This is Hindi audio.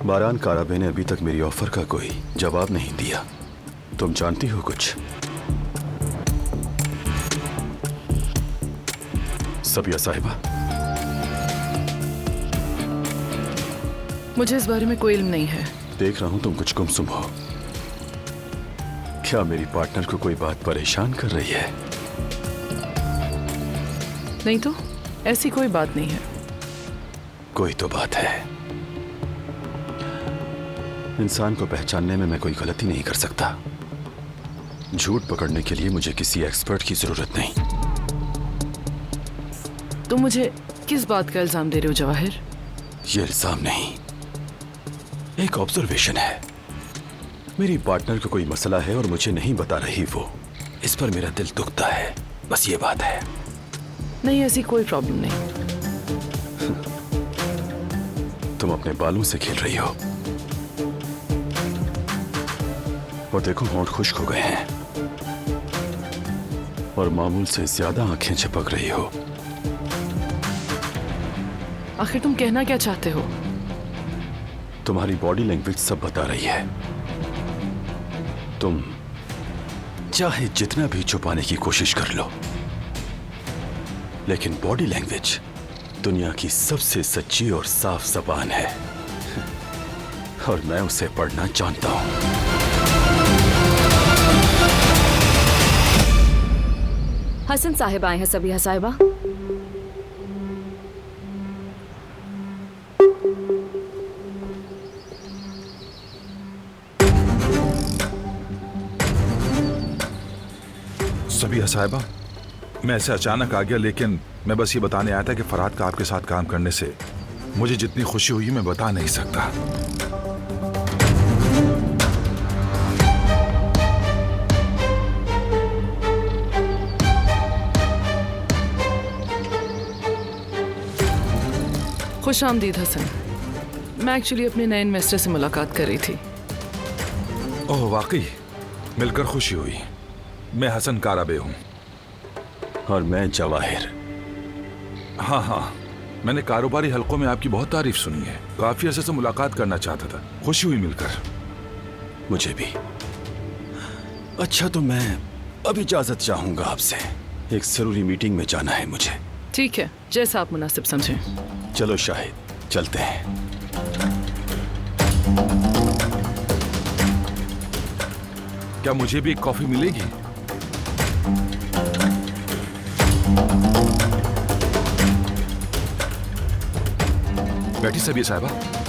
बारान काराबे ने अभी तक मेरी ऑफर का कोई जवाब नहीं दिया। तुम जानती हो कुछ? सबिया साहिबा, मुझे इस बारे में कोई इल्म नहीं है। देख रहा हूं तुम कुछ गुमसुम हो। क्या मेरी पार्टनर को कोई बात परेशान कर रही है? नहीं तो ऐसी कोई बात नहीं है। कोई तो बात है। इंसान को पहचानने में मैं कोई गलती नहीं कर सकता। झूठ पकड़ने के लिए मुझे किसी एक्सपर्ट की जरूरत नहीं। तुम मुझे किस बात का इल्जाम दे रहे हो जवाहिर? ये इल्जाम नहीं, एक ऑब्जर्वेशन है। मेरी पार्टनर को कोई मसला है और मुझे नहीं बता रही वो। इस पर मेरा दिल दुखता है, बस ये बात है। नहीं, ऐसी कोई प्रॉब्लम नहीं। तुम अपने बालों से खेल रही हो और देखो होंठ खुश्क हो गए हैं और मामूल से ज्यादा आंखें झपक रही हो। आखिर तुम कहना क्या चाहते हो? तुम्हारी बॉडी लैंग्वेज सब बता रही है। तुम चाहे जितना भी छुपाने की कोशिश कर लो, लेकिन बॉडी लैंग्वेज दुनिया की सबसे सच्ची और साफ ज़बान है और मैं उसे पढ़ना जानता हूं। हसन साहिब आए हैं सबिया साहिबा। सबिया साहिबा, मैं ऐसे अचानक आ गया, लेकिन मैं बस ये बताने आया था कि फरहाद का आपके साथ काम करने से मुझे जितनी खुशी हुई मैं बता नहीं सकता। खुश आमदीद हसन। मैं एक्चुअली अपने नए इन्वेस्टर से मुलाकात कर रही थी। ओह वाकई, मिलकर खुशी हुई। मैं हसन काराबे हूँ। और मैं जवाहिर। हाँ हाँ, मैंने कारोबारी हलकों में आपकी बहुत तारीफ सुनी है। काफी अरसे से मुलाकात करना चाहता था, खुशी हुई मिलकर। मुझे भी। अच्छा, तो मैं अब इजाजत चाहूंगा आपसे। एक जरूरी मीटिंग में जाना है मुझे। ठीक है, जैसा आप मुनासिब समझें। चलो शाहिद, चलते हैं। क्या मुझे भी एक कॉफी मिलेगी? बैठी सबिया साहिबा।